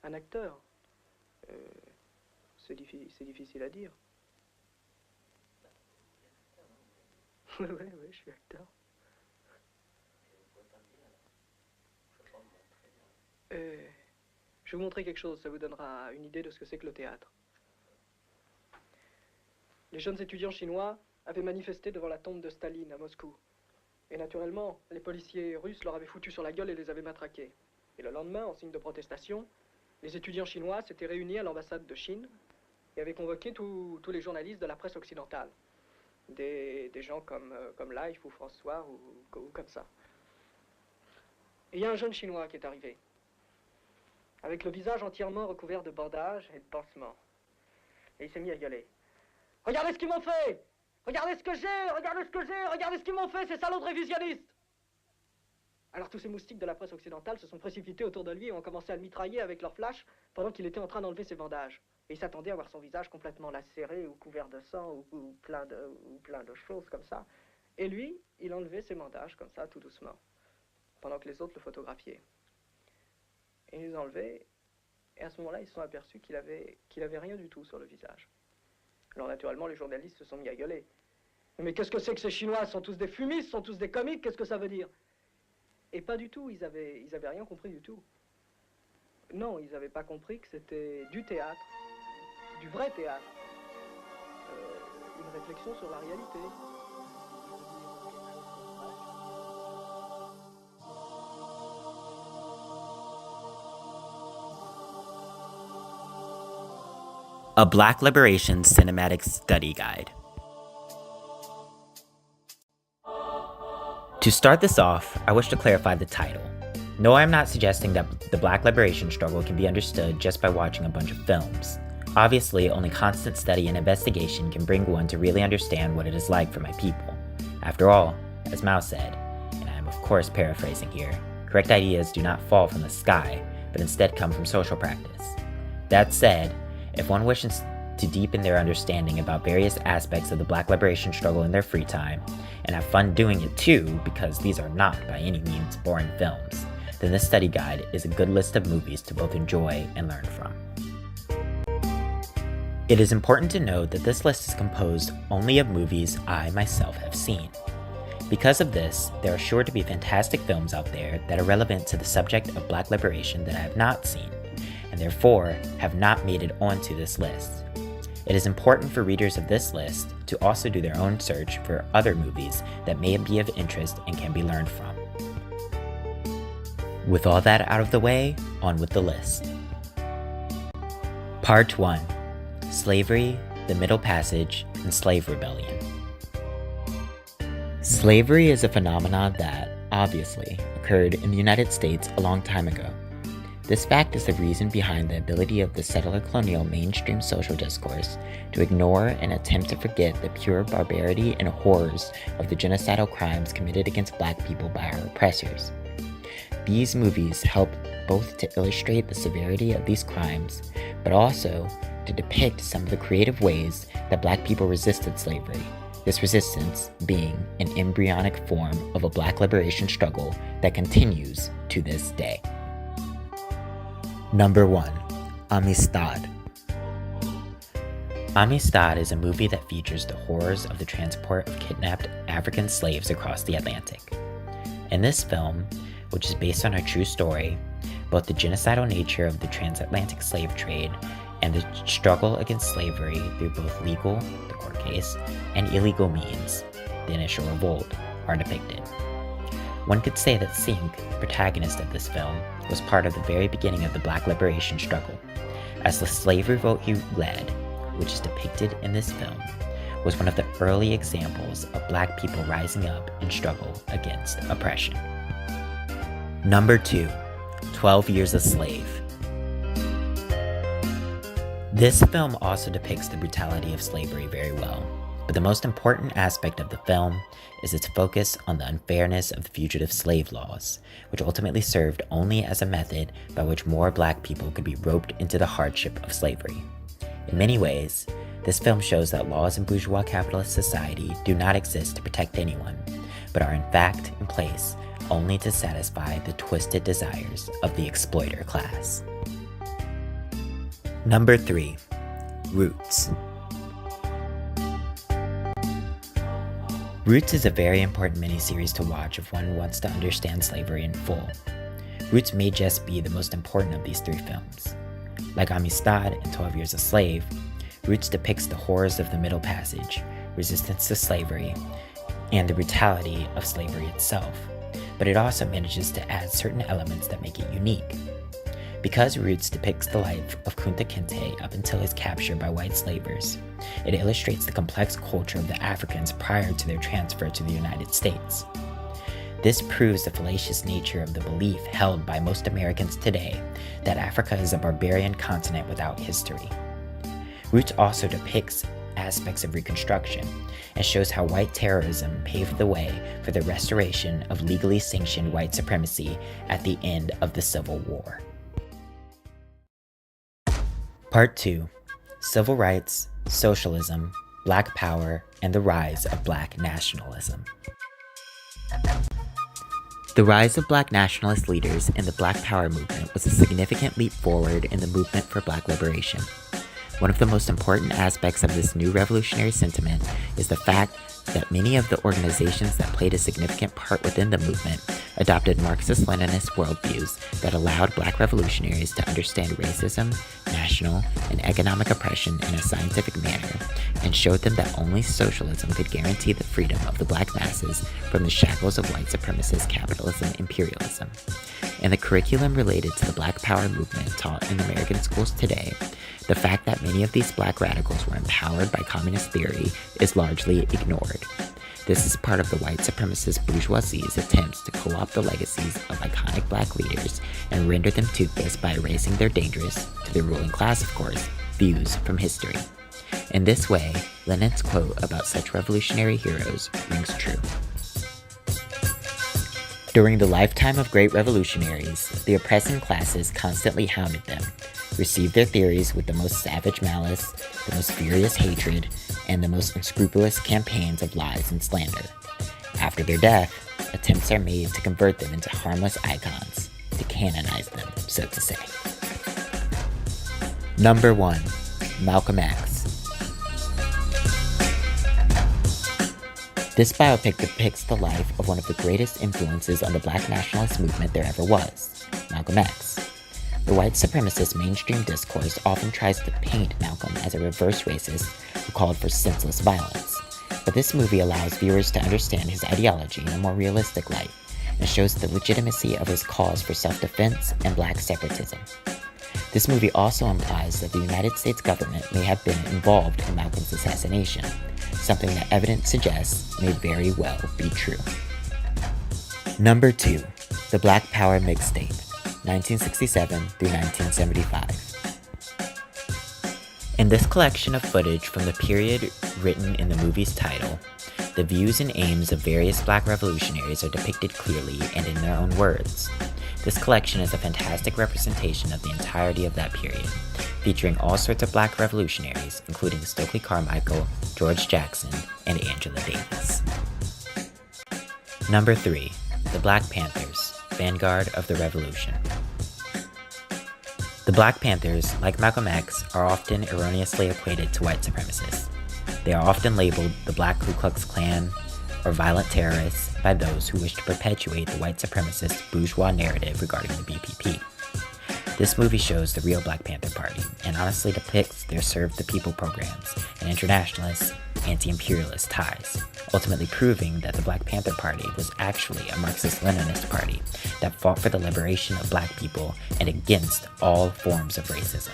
un acteur. C'est difficile à dire. Ouais, je suis acteur. Je vais vous montrer quelque chose, ça vous donnera une idée de ce que c'est que le théâtre. Les jeunes étudiants chinois avaient manifesté devant la tombe de Staline à Moscou. Et naturellement, les policiers russes leur avaient foutu sur la gueule et les avaient matraqués. Et le lendemain, en signe de protestation, les étudiants chinois s'étaient réunis à l'ambassade de Chine et avaient convoqué tous les journalistes de la presse occidentale. Des gens comme Life ou François ou comme ça. Et il y a un jeune chinois qui est arrivé, avec le visage entièrement recouvert de bandages et de pansements. Et il s'est mis à gueuler. « Regardez ce qu'ils m'ont fait! Regardez ce que j'ai! Regardez ce que j'ai! Regardez ce qu'ils m'ont fait, ces salauds de révisionnistes !» Alors tous ces moustiques de la presse occidentale se sont précipités autour de lui et ont commencé à le mitrailler avec leurs flashs pendant qu'il était en train d'enlever ses bandages. Et il s'attendait à voir son visage complètement lacéré ou couvert de sang ou plein de choses comme ça. Et lui, il enlevait ses bandages comme ça, tout doucement, pendant que les autres le photographiaient. Et ils enlevaient, et à ce moment-là, ils se sont aperçus qu'il avait rien du tout sur le visage. Alors naturellement, les journalistes se sont mis à gueuler. Mais qu'est-ce que c'est que ces Chinois? Sont tous des fumistes, sont tous des comiques, qu'est-ce que ça veut dire? Et pas du tout, ils avaient rien compris du tout. Non, ils n'avaient pas compris que c'était du théâtre, du vrai théâtre. Une réflexion sur la réalité. A Black Liberation Cinematic Study Guide. To start this off, I wish to clarify the title. No, I'm not suggesting that the Black liberation struggle can be understood just by watching a bunch of films. Obviously, only constant study and investigation can bring one to really understand what it is like for my people. After all, as Mao said, and I am of course paraphrasing here, correct ideas do not fall from the sky, but instead come from social practice. That said, if one wishes to deepen their understanding about various aspects of the Black liberation struggle in their free time, and have fun doing it too, because these are not by any means boring films, then this study guide is a good list of movies to both enjoy and learn from. It is important to note that this list is composed only of movies I myself have seen. Because of this, there are sure to be fantastic films out there that are relevant to the subject of Black liberation that I have not seen, and therefore have not made it onto this list. It is important for readers of this list to also do their own search for other movies that may be of interest and can be learned from. With all that out of the way, on with the list. Part 1. Slavery, the Middle Passage, and Slave Rebellion. Slavery is a phenomenon that, obviously, occurred in the United States a long time ago. This fact is the reason behind the ability of the settler colonial mainstream social discourse to ignore and attempt to forget the pure barbarity and horrors of the genocidal crimes committed against Black people by our oppressors. These movies help both to illustrate the severity of these crimes, but also to depict some of the creative ways that Black people resisted slavery, this resistance being an embryonic form of a Black liberation struggle that continues to this day. Number 1. Amistad. Amistad is a movie that features the horrors of the transport of kidnapped African slaves across the Atlantic. In this film, which is based on a true story, both the genocidal nature of the transatlantic slave trade and the struggle against slavery through both legal, the court case, and illegal means, the initial revolt, are depicted. One could say that Sink, the protagonist of this film, was part of the very beginning of the Black liberation struggle, as the slave revolt he led, which is depicted in this film, was one of the early examples of Black people rising up in struggle against oppression. Number 2. 12 Years a Slave. This film also depicts the brutality of slavery very well, but the most important aspect of the film is its focus on the unfairness of the fugitive slave laws, which ultimately served only as a method by which more Black people could be roped into the hardship of slavery. In many ways, this film shows that laws in bourgeois capitalist society do not exist to protect anyone, but are in fact in place only to satisfy the twisted desires of the exploiter class. Number 3. Roots. Roots is a very important miniseries to watch if one wants to understand slavery in full. Roots may just be the most important of these 3 films. Like Amistad and 12 Years a Slave, Roots depicts the horrors of the Middle Passage, resistance to slavery, and the brutality of slavery itself, but it also manages to add certain elements that make it unique. Because Roots depicts the life of Kunta Kinte up until his capture by white slavers, it illustrates the complex culture of the Africans prior to their transfer to the United States. This proves the fallacious nature of the belief held by most Americans today that Africa is a barbarian continent without history. Roots also depicts aspects of Reconstruction and shows how white terrorism paved the way for the restoration of legally sanctioned white supremacy at the end of the Civil War. Part 2. Civil Rights, Socialism, Black Power, and the Rise of Black Nationalism. The rise of Black nationalist leaders in the Black Power movement was a significant leap forward in the movement for Black liberation. One of the most important aspects of this new revolutionary sentiment is the fact that many of the organizations that played a significant part within the movement adopted Marxist-Leninist worldviews that allowed Black revolutionaries to understand racism, national, and economic oppression in a scientific manner, and showed them that only socialism could guarantee the freedom of the Black masses from the shackles of white supremacist capitalism imperialism. In the curriculum related to the Black Power movement taught in American schools today, the fact that many of these Black radicals were empowered by communist theory is largely ignored. This is part of the white supremacist bourgeoisie's attempts to co-opt the legacies of iconic Black leaders and render them toothless by erasing their dangerous, to the ruling class of course, views from history. In this way, Lenin's quote about such revolutionary heroes rings true. During the lifetime of great revolutionaries, the oppressing classes constantly hounded them, received their theories with the most savage malice, the most furious hatred, and the most unscrupulous campaigns of lies and slander. After their death, attempts are made to convert them into harmless icons, to canonize them, so to say. Number 1. Malcolm X. This biopic depicts the life of one of the greatest influences on the Black nationalist movement there ever was, Malcolm X. The white supremacist mainstream discourse often tries to paint Malcolm as a reverse racist who called for senseless violence, but this movie allows viewers to understand his ideology in a more realistic light and shows the legitimacy of his cause for self-defense and Black separatism. This movie also implies that the United States government may have been involved in Malcolm's assassination, something that evidence suggests may very well be true. Number 2. The Black Power Mixtape, 1967 through 1975. In this collection of footage from the period written in the movie's title, the views and aims of various Black revolutionaries are depicted clearly and in their own words. This collection is a fantastic representation of the entirety of that period, featuring all sorts of Black revolutionaries, including Stokely Carmichael, George Jackson, and Angela Davis. Number 3. The Black Panthers, Vanguard of the Revolution. The Black Panthers, like Malcolm X, are often erroneously equated to white supremacists. They are often labeled the Black Ku Klux Klan or violent terrorists by those who wish to perpetuate the white supremacist bourgeois narrative regarding the BPP. This movie shows the real Black Panther Party and honestly depicts their Serve the People programs and internationalist, anti-imperialist ties, ultimately proving that the Black Panther Party was actually a Marxist-Leninist party that fought for the liberation of Black people and against all forms of racism.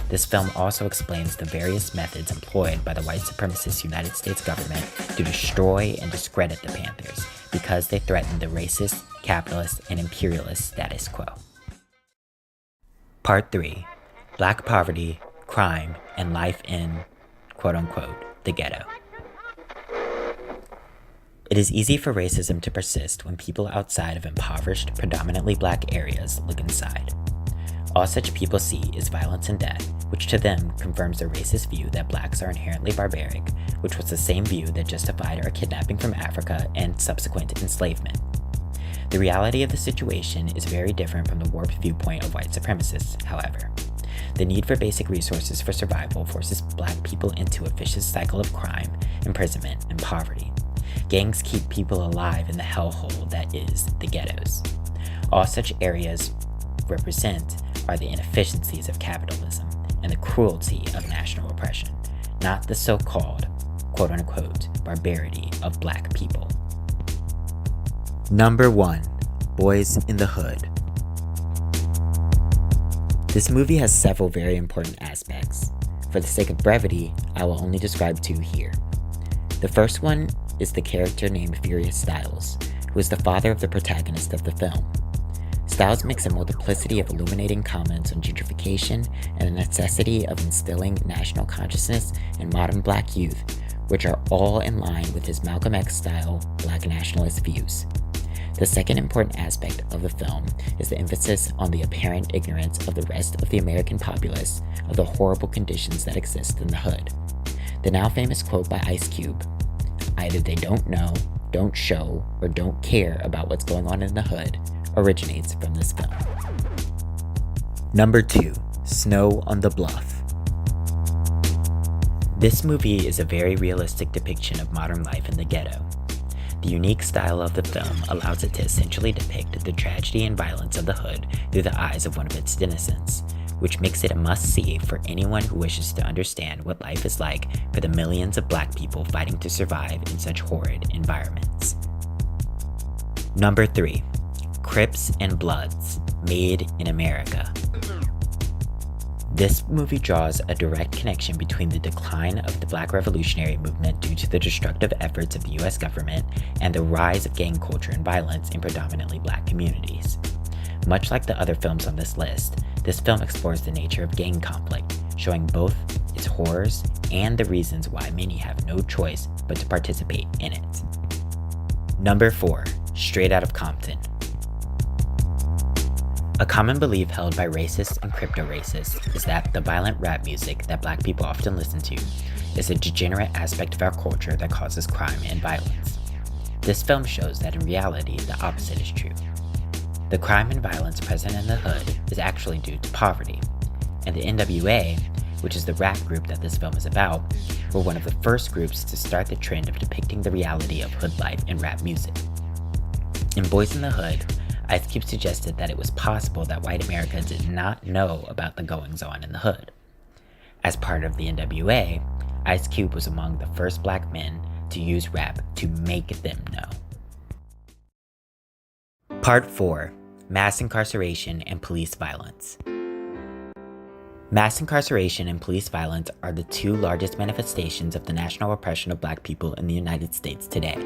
This film also explains the various methods employed by the white supremacist United States government to destroy and discredit the Panthers because they threatened the racist, capitalist, and imperialist status quo. Part 3. Black Poverty, Crime, and Life in, quote-unquote, the Ghetto. It is easy for racism to persist when people outside of impoverished, predominantly Black areas look inside. All such people see is violence and death, which to them confirms the racist view that Blacks are inherently barbaric, which was the same view that justified our kidnapping from Africa and subsequent enslavement. The reality of the situation is very different from the warped viewpoint of white supremacists, however. The need for basic resources for survival forces Black people into a vicious cycle of crime, imprisonment, and poverty. Gangs keep people alive in the hellhole that is the ghettos. All such areas represent are the inefficiencies of capitalism and the cruelty of national oppression, not the so-called, quote-unquote, barbarity of Black people. Number 1. Boys in the Hood. This movie has several very important aspects. For the sake of brevity, I will only describe 2 here. The first one is the character named Furious Styles, who is the father of the protagonist of the film. Styles makes a multiplicity of illuminating comments on gentrification and the necessity of instilling national consciousness in modern Black youth, which are all in line with his Malcolm X-style Black nationalist views. The second important aspect of the film is the emphasis on the apparent ignorance of the rest of the American populace of the horrible conditions that exist in the hood. The now famous quote by Ice Cube, "Either they don't know, don't show, or don't care about what's going on in the hood," originates from this film. Number 2. Snow on the Bluff. This movie is a very realistic depiction of modern life in the ghetto. The unique style of the film allows it to essentially depict the tragedy and violence of the hood through the eyes of one of its denizens, which makes it a must-see for anyone who wishes to understand what life is like for the millions of Black people fighting to survive in such horrid environments. Number 3. Crips and Bloods, Made in America. This movie draws a direct connection between the decline of the Black Revolutionary movement due to the destructive efforts of the US government and the rise of gang culture and violence in predominantly Black communities. Much like the other films on this list, this film explores the nature of gang conflict, showing both its horrors and the reasons why many have no choice but to participate in it. Number 4. Straight Outta Compton. A common belief held by racists and crypto-racists is that the violent rap music that Black people often listen to is a degenerate aspect of our culture that causes crime and violence. This film shows that in reality, the opposite is true. The crime and violence present in the hood is actually due to poverty, and the NWA, which is the rap group that this film is about, were one of the first groups to start the trend of depicting the reality of hood life in rap music. In Boys in the Hood, Ice Cube suggested that it was possible that white America did not know about the goings-on in the hood. As part of the NWA, Ice Cube was among the first Black men to use rap to make them know. Part 4. Mass incarceration and police violence. Mass incarceration and police violence are the 2 largest manifestations of the national oppression of Black people in the United States today.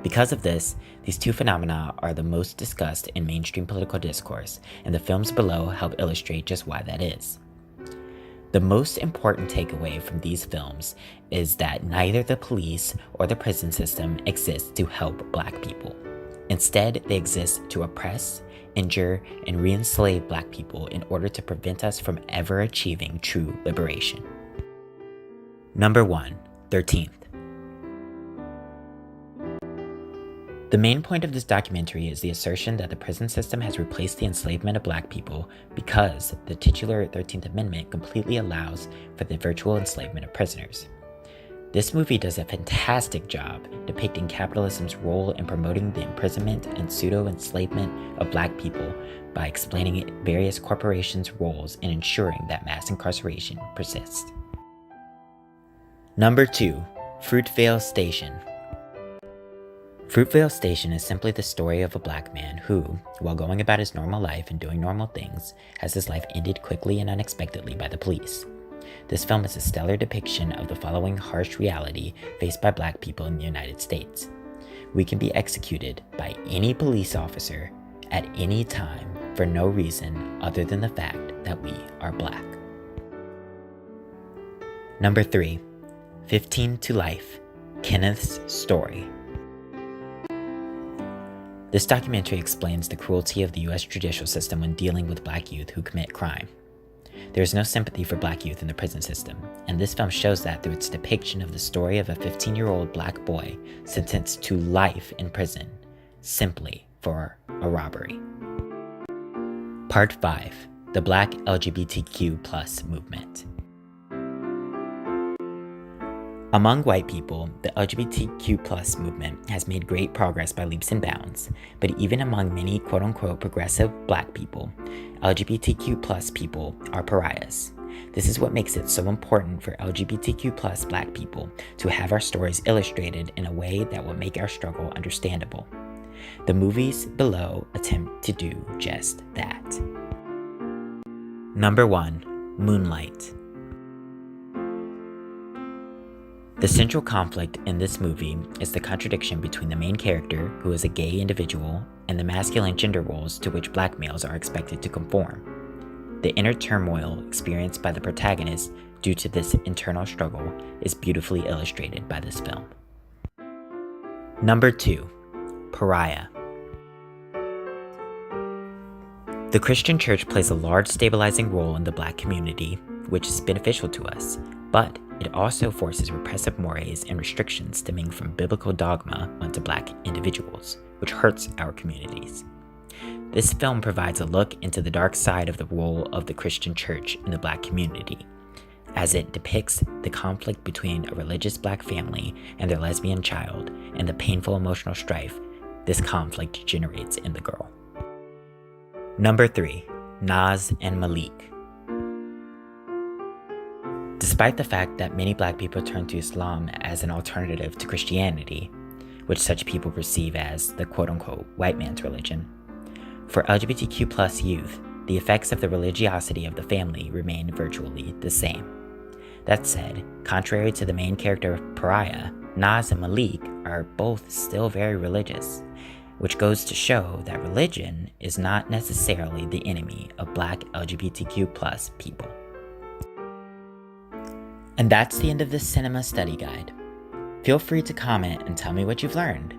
Because of this, these 2 phenomena are the most discussed in mainstream political discourse, and the films below help illustrate just why that is. The most important takeaway from these films is that neither the police or the prison system exists to help Black people. Instead, they exist to oppress, injure, and re-enslave Black people in order to prevent us from ever achieving true liberation. Number 1. 13th. The main point of this documentary is the assertion that the prison system has replaced the enslavement of Black people because the titular 13th Amendment completely allows for the virtual enslavement of prisoners. This movie does a fantastic job depicting capitalism's role in promoting the imprisonment and pseudo-enslavement of Black people by explaining various corporations' roles in ensuring that mass incarceration persists. Number 2. Fruitvale Station. Fruitvale Station is simply the story of a Black man who, while going about his normal life and doing normal things, has his life ended quickly and unexpectedly by the police. This film is a stellar depiction of the following harsh reality faced by Black people in the United States. We can be executed by any police officer at any time for no reason other than the fact that we are Black. Number 3. 15 to Life, Kenneth's Story. This documentary explains the cruelty of the US judicial system when dealing with Black youth who commit crime. There is no sympathy for Black youth in the prison system, and this film shows that through its depiction of the story of a 15-year-old Black boy sentenced to life in prison, simply for a robbery. Part 5. the Black LGBTQ+ movement. Among white people, the LGBTQ+ movement has made great progress by leaps and bounds, but even among many quote-unquote progressive black people, LGBTQ+ people are pariahs. This is what makes it so important for LGBTQ+ black people to have our stories illustrated in a way that will make our struggle understandable. The movies below attempt to do just that. Number 1. Moonlight. The central conflict in this movie is the contradiction between the main character, who is a gay individual, and the masculine gender roles to which black males are expected to conform. The inner turmoil experienced by the protagonist due to this internal struggle is beautifully illustrated by this film. Number 2. Pariah. The Christian church plays a large stabilizing role in the black community, which is beneficial to us, but it also forces repressive mores and restrictions stemming from biblical dogma onto black individuals, which hurts our communities. This film provides a look into the dark side of the role of the Christian church in the black community, as it depicts the conflict between a religious black family and their lesbian child and the painful emotional strife this conflict generates in the girl. Number 3. NAAZ and MALIK. Despite the fact that many black people turn to Islam as an alternative to Christianity, which such people perceive as the quote-unquote white man's religion, for LGBTQ+ youth, the effects of the religiosity of the family remain virtually the same. That said, contrary to the main character of Pariah, NAAZ and MALIK are both still very religious, which goes to show that religion is not necessarily the enemy of black LGBTQ+ people. And that's the end of this cinema study guide. Feel free to comment and tell me what you've learned.